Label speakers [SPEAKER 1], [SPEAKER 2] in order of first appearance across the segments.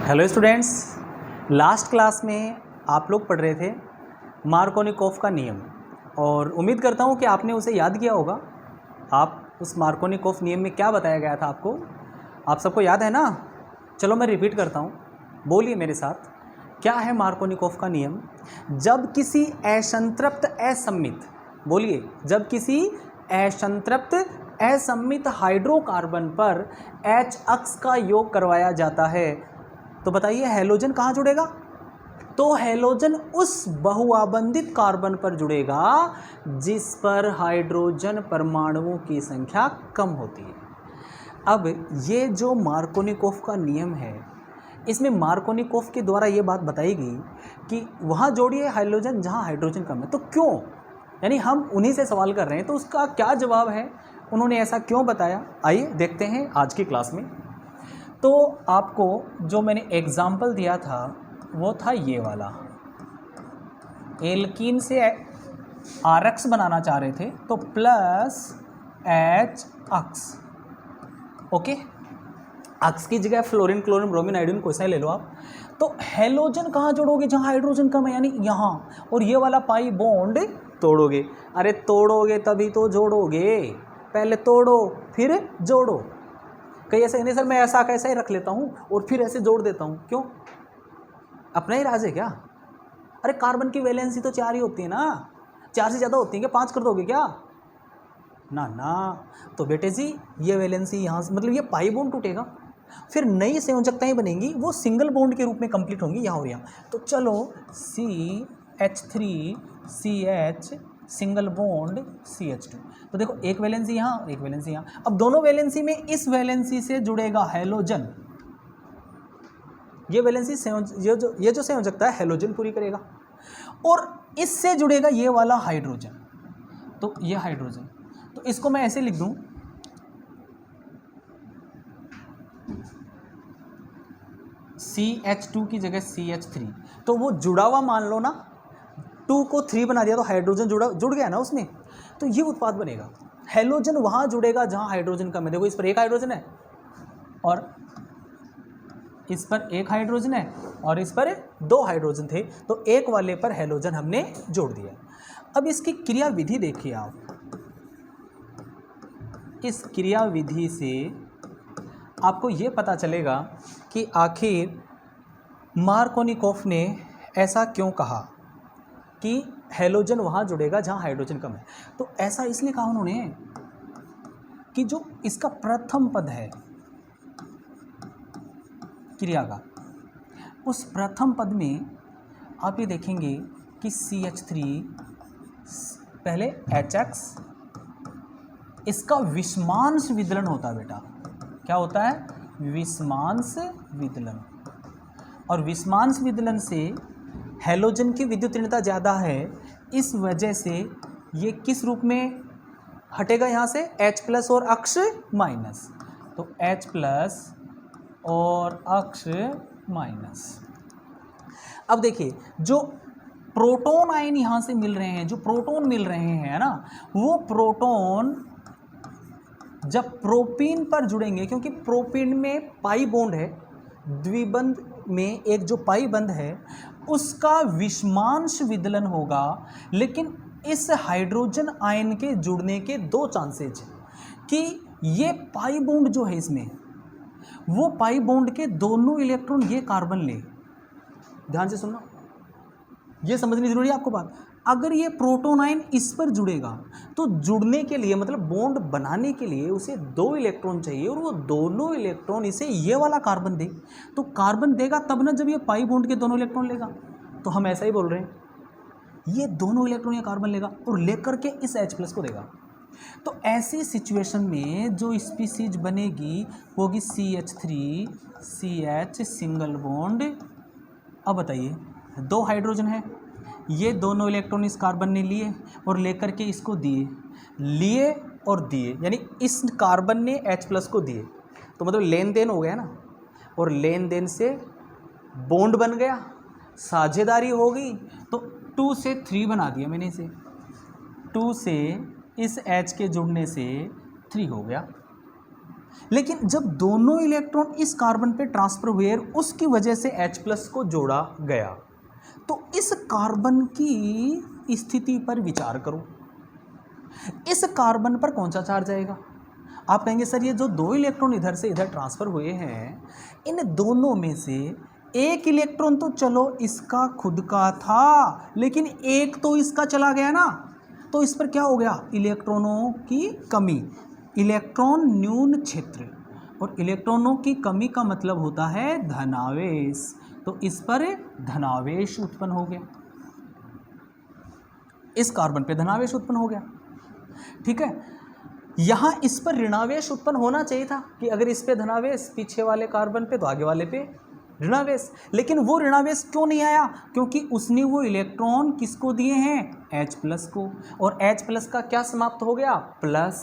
[SPEAKER 1] Hello students, last class में आप लोग पढ़ रहे थे मार्कोनिकोफ का नियम और उम्मीद करता हूँ कि आपने उसे याद किया होगा। आप उस मार्कोनिकोफ नियम में क्या बताया गया था आपको, आप सबको याद है ना? चलो मैं रिपीट करता हूँ, बोलिए मेरे साथ। क्या है मार्कोनिकोफ का नियम? जब किसी असंतृप्त असम्मित, बोलिए, जब किसी असंतृप्त असम्मित हाइड्रोकार्बन पर H अक्ष का योग करवाया जाता है तो बताइए हैलोजन कहाँ जुड़ेगा? तो हैलोजन उस बहुआबंधित कार्बन पर जुड़ेगा जिस पर हाइड्रोजन परमाणुओं की संख्या कम होती है। अब ये जो मार्कोनिकोफ का नियम है, इसमें मार्कोनिकोफ के द्वारा ये बात बताई गई कि वहाँ जोड़िए हाइड्रोजन जहाँ हाइड्रोजन कम है। तो क्यों, यानी हम उन्हीं से सवाल कर रहे हैं, तो उसका क्या जवाब है, उन्होंने ऐसा क्यों बताया, आइए देखते हैं आज की क्लास में। तो आपको जो मैंने एग्जाम्पल दिया था वो था ये वाला, एल्कीन से आरएक्स बनाना चाह रहे थे तो प्लस एच अक्स, ओके। अक्स की जगह फ्लोरीन, क्लोरीन, ब्रोमीन, आयोडीन कोई सा ले लो आप। तो हैलोजन कहाँ जोड़ोगे? जहाँ हाइड्रोजन कम है, यानी यहाँ। और ये वाला पाई बॉन्ड तोड़ोगे। अरे तोड़ोगे तभी तो जोड़ोगे, पहले तोड़ो फिर जोड़ो। कहीं ऐसे नहीं सर मैं ऐसा कैसे ही रख लेता हूँ और फिर ऐसे जोड़ देता हूँ, क्यों? अपना ही राज है क्या? अरे कार्बन की वैलेंसी तो 4 ही होती है ना, 4 से ज़्यादा होती है क्या? 5 कर दोगे क्या? ना ना। तो बेटे जी ये वैलेंसी यहाँ से, मतलब ये पाई बॉन्ड टूटेगा, फिर नई संयोजकताएं बनेंगी, वो सिंगल बॉन्ड के रूप में कंप्लीट होंगी यहाँ और यहाँ। तो चलो CH3CH सिंगल बॉन्ड CH2। तो देखो एक वैलेंसी यहाँ और एक वैलेंसी यहाँ। अब दोनों वैलेंसी में इस वैलेंसी से जुड़ेगा हैलोजन, ये वैलेंसी ये जो संयोजकता है हैलोजन पूरी करेगा, और इससे जुड़ेगा ये वाला हाइड्रोजन। तो ये हाइड्रोजन, तो इसको मैं ऐसे लिख दूं, CH2 की जगह CH3। तो वो जुड़ा हुआ मान लो ना, 2 को 3 बना दिया तो हाइड्रोजन जुड़ गया ना उसमें, तो ये उत्पाद बनेगा। हैलोजन वहाँ जुड़ेगा जहाँ हाइड्रोजन कम है। देखो इस पर एक हाइड्रोजन है और इस पर एक हाइड्रोजन है और इस पर 2 हाइड्रोजन थे, तो एक वाले पर हैलोजन हमने जोड़ दिया। अब इसकी क्रिया विधि देखिए आप, इस क्रिया विधि से आपको ये पता चलेगा कि आखिर मार्कोनिकोफ ने ऐसा क्यों कहा कि हैलोजन वहाँ जुड़ेगा जहाँ हाइड्रोजन कम है। तो ऐसा इसलिए कहा उन्होंने कि जो इसका प्रथम पद है क्रिया का, उस प्रथम पद में आप ये देखेंगे कि CH3 पहले HX, इसका विषमांश विदलन होता है बेटा। क्या होता है? विषमांश विदलन। और विषमांश विदलन से हैलोजन की विद्युत ऋणता ज़्यादा है, इस वजह से ये किस रूप में हटेगा यहाँ से? H+ और अक्ष माइनस। तो H+ और अक्ष माइनस। अब देखिए जो प्रोटॉन आयन यहाँ से मिल रहे हैं, जो प्रोटॉन मिल रहे हैं ना, वो प्रोटॉन जब प्रोपीन पर जुड़ेंगे, क्योंकि प्रोपीन में पाई बॉन्ड है, द्विबंध में एक जो पाई बंध है उसका विषमांश विदलन होगा, लेकिन इस हाइड्रोजन आयन के जुड़ने के 2 चांसेज कि ये पाई बॉन्ड जो है इसमें, वो पाई बॉन्ड के दोनों इलेक्ट्रॉन ये कार्बन ले। ध्यान से सुनना, ये समझनी जरूरी है आपको बात। अगर ये प्रोटॉन आयन इस पर जुड़ेगा तो जुड़ने के लिए, मतलब बॉन्ड बनाने के लिए उसे 2 इलेक्ट्रॉन चाहिए, और वो दोनों इलेक्ट्रॉन इसे ये वाला कार्बन दे। तो कार्बन देगा तब ना जब ये पाई बॉन्ड के दोनों इलेक्ट्रॉन लेगा। तो हम ऐसा ही बोल रहे हैं, ये दोनों इलेक्ट्रॉन ये कार्बन लेगा और लेकर के इस H+ को देगा। तो ऐसी सिचुएशन में जो स्पीसीज बनेगी वो होगी CH3CH सिंगल बॉन्ड। अब बताइए 2 हाइड्रोजन है, ये दोनों इलेक्ट्रॉन इस कार्बन ने लिए और लेकर के इसको लिए और दिए, यानी इस कार्बन ने H+ को दिए, तो मतलब लेन देन हो गया ना, और लेन देन से बॉन्ड बन गया, साझेदारी हो गई। तो 2 से 3 बना दिया मैंने इसे, 2 से इस H के जुड़ने से 3 हो गया। लेकिन जब दोनों इलेक्ट्रॉन इस कार्बन पे ट्रांसफर हुए उसकी वजह से H+ को जोड़ा गया, तो इस कार्बन की स्थिति पर विचार करो, इस कार्बन पर कौन सा चार्ज आएगा। आप कहेंगे सर ये जो 2 इलेक्ट्रॉन इधर से इधर ट्रांसफर हुए हैं, इन दोनों में से एक इलेक्ट्रॉन तो चलो इसका खुद का था, लेकिन एक तो इसका चला गया ना, तो इस पर क्या हो गया, इलेक्ट्रॉनों की कमी, इलेक्ट्रॉन न्यून क्षेत्र, और इलेक्ट्रॉनों की कमी का मतलब होता है धनावेश, तो इस पर धनावेश उत्पन्न हो गया, इस कार्बन पे धनावेश उत्पन्न हो गया। ठीक है, यहां इस पर ऋणावेश उत्पन्न होना चाहिए था कि अगर इस पे धनावेश पीछे वाले कार्बन पे तो आगे वाले पे ऋणावेश, लेकिन वो ऋणावेश क्यों नहीं आया, क्योंकि उसने वो इलेक्ट्रॉन किसको दिए हैं, H+ को, और H+ का क्या समाप्त हो गया, प्लस,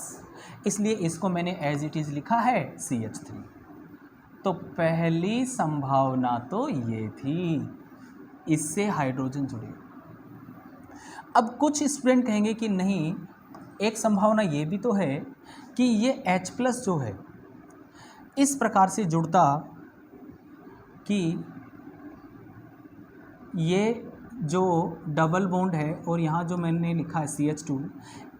[SPEAKER 1] इसलिए इसको मैंने एज इट इज लिखा है CH3। तो पहली संभावना तो ये थी, इससे हाइड्रोजन जुड़े। अब कुछ स्टूडेंट कहेंगे कि नहीं, एक संभावना ये भी तो है कि ये H+ जो है इस प्रकार से जुड़ता कि ये जो डबल बॉन्ड है और यहाँ जो मैंने लिखा है CH2,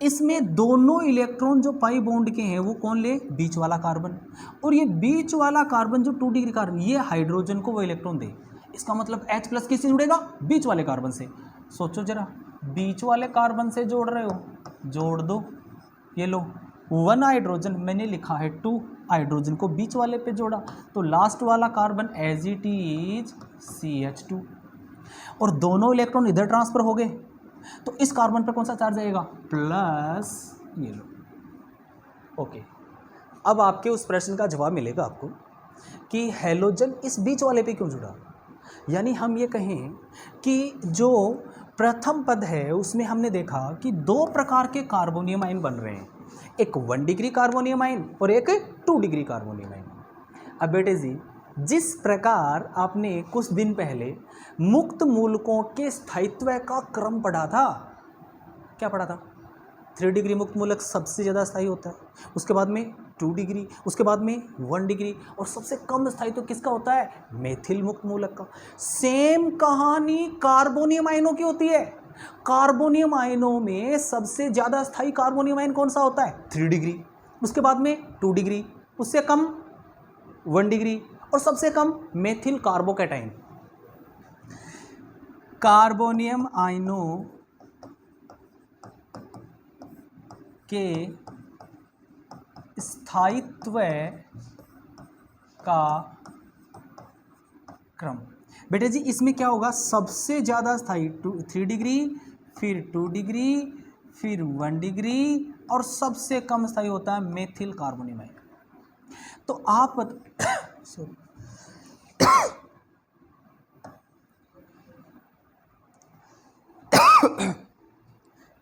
[SPEAKER 1] इसमें दोनों इलेक्ट्रॉन जो पाई बॉन्ड के हैं वो कौन ले, बीच वाला कार्बन, और ये बीच वाला कार्बन जो 2 डिग्री कार्बन, ये हाइड्रोजन को वो इलेक्ट्रॉन दे। इसका मतलब H+ किससे जुड़ेगा, बीच वाले कार्बन से। सोचो जरा, बीच वाले कार्बन से जोड़ रहे हो, जोड़ दो, ये लो 1 हाइड्रोजन, मैंने लिखा है 2 हाइड्रोजन को बीच वाले पे जोड़ा, तो लास्ट वाला carbon as it is CH2, और दोनों इलेक्ट्रॉन इधर ट्रांसफर हो गए, तो इस कार्बन पर कौन सा चार्ज आएगा, प्लस, ये लो। ओके, अब आपके उस प्रश्न का जवाब मिलेगा आपको कि हैलोजन इस बीच वाले पे क्यों जुड़ा। यानी हम ये कहें कि जो प्रथम पद है उसमें हमने देखा कि 2 प्रकार के कार्बोनियम आयन बन रहे हैं, एक 1 डिग्री कार्बोनियम आयन और एक 2 डिग्री कार्बोनियम आयन। अब बेटे जी, जिस प्रकार आपने कुछ दिन पहले मुक्त मूलकों के स्थायित्व का क्रम पढ़ा था, क्या पढ़ा था, 3 डिग्री मुक्त मूलक सबसे ज़्यादा स्थायी होता है, उसके बाद में 2 डिग्री, उसके बाद में 1 डिग्री, और सबसे कम स्थायित्व किसका होता है, मेथिल मुक्त मूलक का। सेम कहानी कार्बोनियम आयनों की होती है। कार्बोनियम आयनों में सबसे ज़्यादा स्थायी कार्बोनियम आयन कौन सा होता है, 3 डिग्री, उसके बाद में 2 डिग्री, उससे कम 1 डिग्री, और सबसे कम मेथिल कार्बोकैटायन। कार्बोनियम आयनों के स्थायित्व का क्रम, बेटे जी इसमें क्या होगा, सबसे ज़्यादा स्थायी 3 डिग्री, फिर 2 डिग्री, फिर 1 डिग्री, और सबसे कम स्थायी होता है मेथिल कार्बोनियम आयन। तो आप सॉरी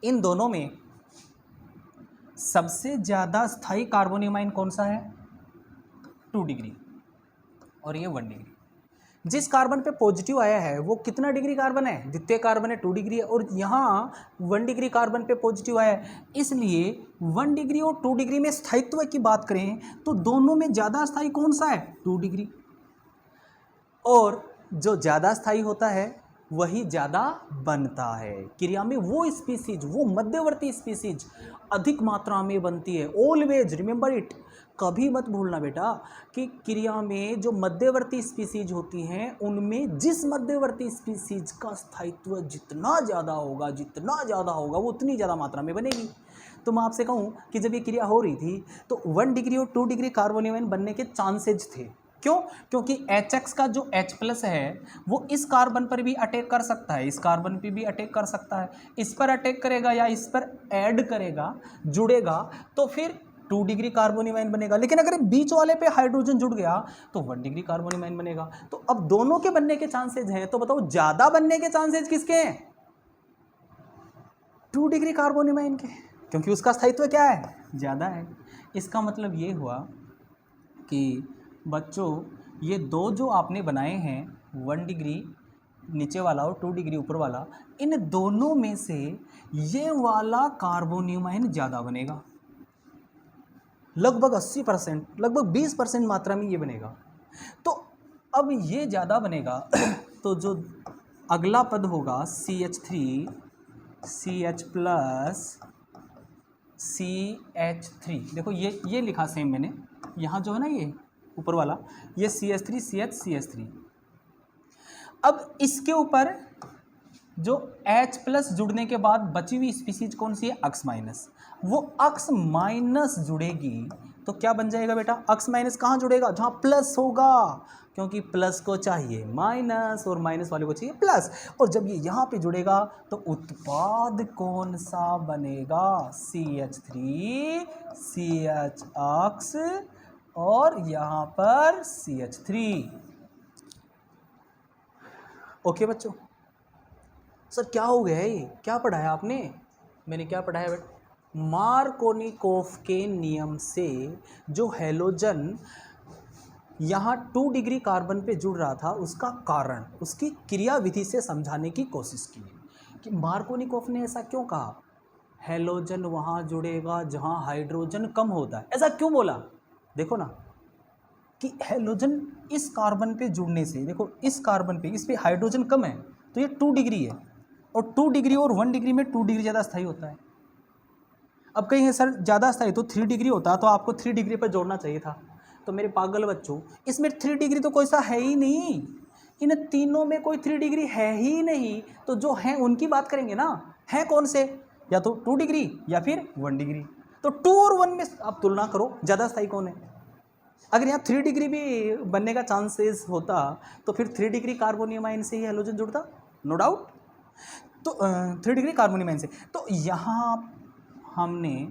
[SPEAKER 1] इन दोनों में सबसे ज़्यादा स्थायी कार्बोनियम आयन कौन सा है, 2 डिग्री, और ये 1 डिग्री। जिस कार्बन पे पॉजिटिव आया है वो कितना डिग्री कार्बन है, द्वितीय कार्बन है, 2 डिग्री है, और यहाँ 1 डिग्री कार्बन पे पॉजिटिव आया है, इसलिए 1 डिग्री और 2 डिग्री में स्थायित्व की बात करें तो दोनों में ज़्यादा स्थायी कौन सा है, 2 डिग्री, और जो ज़्यादा स्थायी होता है वही ज़्यादा बनता है। क्रिया में वो स्पीसीज, वो मध्यवर्ती स्पीसीज अधिक मात्रा में बनती है। ऑलवेज रिमेंबर इट, कभी मत भूलना बेटा कि क्रिया में जो मध्यवर्ती स्पीसीज होती हैं उनमें जिस मध्यवर्ती स्पीसीज का स्थायित्व जितना ज़्यादा होगा वो उतनी ज़्यादा मात्रा में बनेगी। तो मैं आपसे कहूँ कि जब ये क्रिया हो रही थी तो 1 डिग्री और 2 डिग्री कार्बोनियम आयन बनने के चांसेज थे। क्यों? क्योंकि HX का जो H+ है वो इस कार्बन पर भी अटैक कर सकता है, इस कार्बन पे भी अटैक कर सकता है, इस पर अटैक करेगा या इस पर ऐड करेगा, जुड़ेगा, तो फिर 2 डिग्री कार्बोनियम आयन बनेगा। लेकिन अगर बीच वाले पे हाइड्रोजन जुड़ गया तो 1 डिग्री कार्बोनियम आयन बनेगा। तो अब दोनों के बनने के चांसेज हैं, तो बताओ ज़्यादा बनने के चांसेज किसके हैं, 2 डिग्री कार्बोनियम आयन के, क्योंकि उसका स्थायित्व क्या है, ज़्यादा है। इसका मतलब ये हुआ कि बच्चों ये 2 जो आपने बनाए हैं 1 डिग्री नीचे वाला और 2 डिग्री ऊपर वाला, इन दोनों में से ये वाला कार्बोनियम आयन ज़्यादा बनेगा। लगभग 80%, लगभग 20% मात्रा में ये बनेगा। तो अब ये ज़्यादा बनेगा तो जो अगला पद होगा CH3 CH प्लस CH3, देखो ये लिखा सेम मैंने यहाँ जो है ना, ये ऊपर वाला ये CH3 CH अब इसके ऊपर जो H प्लस जुड़ने के बाद बची हुई स्पीसीज कौन सी है, अक्स माइनस, वो अक्स माइनस जुड़ेगी तो क्या बन जाएगा बेटा, अक्स माइनस कहाँ जुड़ेगा, जहाँ प्लस होगा, क्योंकि प्लस को चाहिए माइनस और माइनस वाले को चाहिए प्लस, और जब ये यहाँ पे जुड़ेगा तो उत्पाद कौन सा बनेगा, CH3 CH अक्स और यहाँ पर CH3। ओके बच्चों, सर क्या हो गया है, ये क्या पढ़ाया आपने, मैंने क्या पढ़ाया बेटा, मार्कोनिकोफ के नियम से जो हैलोजन यहाँ 2 डिग्री कार्बन पे जुड़ रहा था उसका कारण उसकी क्रिया विधि से समझाने की कोशिश की कि मार्कोनिकोफ ने ऐसा क्यों कहा, हैलोजन वहाँ जुड़ेगा जहाँ हाइड्रोजन कम होता है, ऐसा क्यों बोला, देखो ना कि हैलोजन इस कार्बन पे जुड़ने से, देखो इस कार्बन पे इस पे हाइड्रोजन कम है तो ये 2 डिग्री है, और 2 डिग्री और 1 डिग्री में 2 डिग्री ज़्यादा स्थायी होता है। अब कहीं है सर ज़्यादा स्थायी तो 3 डिग्री होता तो आपको 3 डिग्री पर जोड़ना चाहिए था, तो मेरे पागल बच्चों इसमें 3 डिग्री तो कोई सा है ही नहीं, इन तीनों में कोई 3 डिग्री है ही नहीं, तो जो हैं उनकी बात करेंगे ना, हैं कौन से, या तो 2 डिग्री या फिर 1 डिग्री, तो 2 और 1 में आप तुलना करो ज़्यादा स्थायी कौन है। अगर यहाँ 3 डिग्री भी बनने का चांसेस होता तो फिर 3 डिग्री कार्बोनियम आयन से ही हैलोजन जुड़ता, नो डाउट, तो 3 डिग्री कार्बोनियम आयन से। तो यहाँ हमने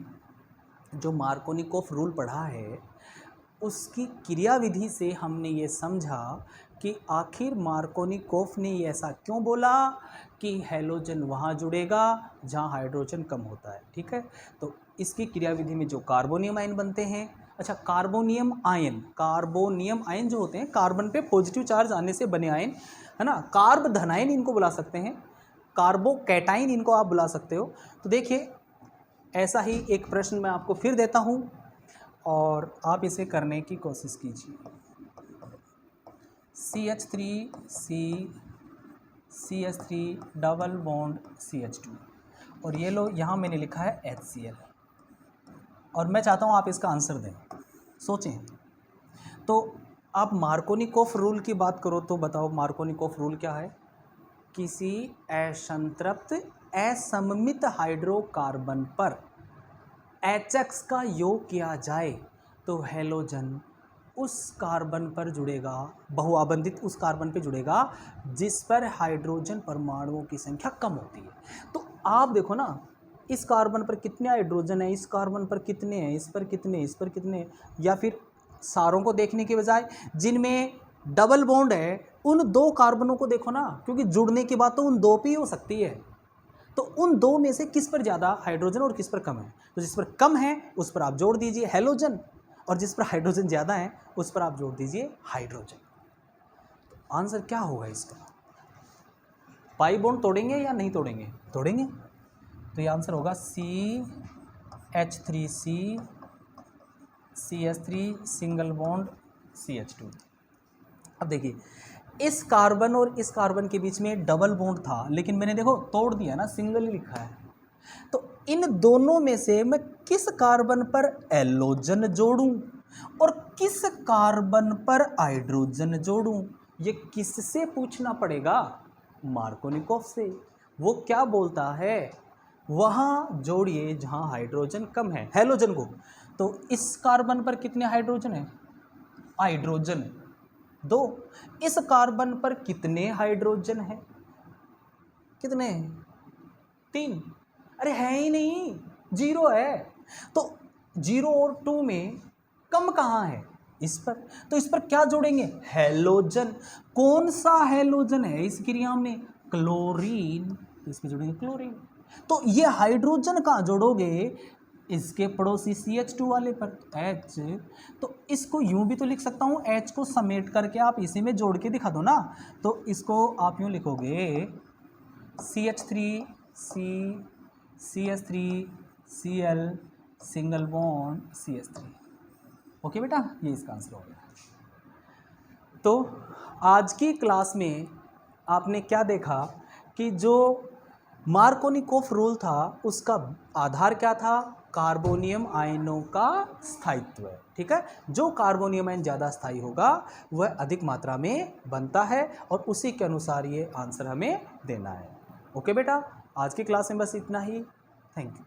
[SPEAKER 1] जो मार्कोनिकोफ रूल पढ़ा है उसकी क्रिया विधि से हमने ये समझा कि आखिर मार्कोनिकोफ ने ये ऐसा क्यों बोला कि हैलोजन वहाँ जुड़ेगा जहाँ हाइड्रोजन कम होता है, ठीक है। तो इसकी क्रिया विधि में जो कार्बोनियम आयन बनते हैं, अच्छा कार्बोनियम आयन जो होते हैं कार्बन पे पॉजिटिव चार्ज आने से बने आयन है ना, कार्ब धनायन इनको बुला सकते हैं, कार्बोकैटाइन इनको आप बुला सकते हो। तो देखिए ऐसा ही एक प्रश्न मैं आपको फिर देता हूँ और आप इसे करने की कोशिश कीजिए। CH3 डबल बॉन्ड CH2 और ये लो यहाँ मैंने लिखा है HCl, और मैं चाहता हूँ आप इसका आंसर दें, सोचें। तो आप मार्कोनिकोफ रूल की बात करो तो बताओ मार्कोनिकोफ रूल क्या है, किसी असंतृप्त असममित हाइड्रोकार्बन पर HX का योग किया जाए तो हैलोजन उस कार्बन पर जुड़ेगा, बहुआबंधित उस कार्बन पर जुड़ेगा जिस पर हाइड्रोजन परमाणुओं की संख्या कम होती है। तो आप देखो ना इस कार्बन पर कितने हाइड्रोजन है, इस कार्बन पर कितने हैं, इस पर कितने, इस पर कितने, या फिर सारों को देखने के बजाय जिनमें डबल बॉन्ड है उन 2 कार्बनों को देखो ना, क्योंकि जुड़ने की बात तो उन 2 पे ही हो सकती है। तो उन 2 में से किस पर ज़्यादा हाइड्रोजन और किस पर कम है, तो जिस पर कम है उस पर आप जोड़ दीजिए हैलोजन, और जिस पर हाइड्रोजन ज़्यादा है उस पर आप जोड़ दीजिए हाइड्रोजन। तो आंसर क्या होगा इसका, पाई बॉन्ड तोड़ेंगे या नहीं तोड़ेंगे, तोड़ेंगे, तो ये आंसर होगा CH3C CH3 single bond CH2। अब देखिए इस कार्बन और इस कार्बन के बीच में डबल बॉन्ड था लेकिन मैंने देखो तोड़ दिया ना, सिंगल ही लिखा है, तो इन दोनों में से मैं किस कार्बन पर एलोजन जोड़ूं और किस कार्बन पर हाइड्रोजन जोड़ूं, ये किससे पूछना पड़ेगा, मार्कोनिकोफ से। वो क्या बोलता है, वहाँ जोड़िए जहाँ हाइड्रोजन कम है हैलोजन को। तो इस कार्बन पर कितने हाइड्रोजन है, हाइड्रोजन 2, इस कार्बन पर कितने हाइड्रोजन है, कितने, 3, अरे है ही नहीं, 0 है, तो 0 और 2 में कम कहाँ है, इस पर, तो इस पर क्या जोड़ेंगे, हैलोजन। कौन सा हैलोजन है इस क्रिया में, क्लोरीन, तो इसमें जोड़ेंगे क्लोरीन। तो ये हाइड्रोजन कहाँ जोड़ोगे, इसके पड़ोसी CH2 वाले पर H, तो इसको यूं भी तो लिख सकता हूँ, H को समेट करके आप इसी में जोड़ के दिखा दो ना, तो इसको आप यूं लिखोगे CH3 CH3 Cl single bond CH3, okay बेटा, ये इसका आंसर हो गया। तो आज की क्लास में आपने क्या देखा कि जो मार्कोनिकोफ रूल था उसका आधार क्या था? कार्बोनियम आयनों का स्थायित्व। ठीक है, जो कार्बोनियम आयन ज़्यादा स्थायी होगा वह अधिक मात्रा में बनता है और उसी के अनुसार ये आंसर हमें देना है। ओके बेटा, आज की क्लास में बस इतना ही। Thank you.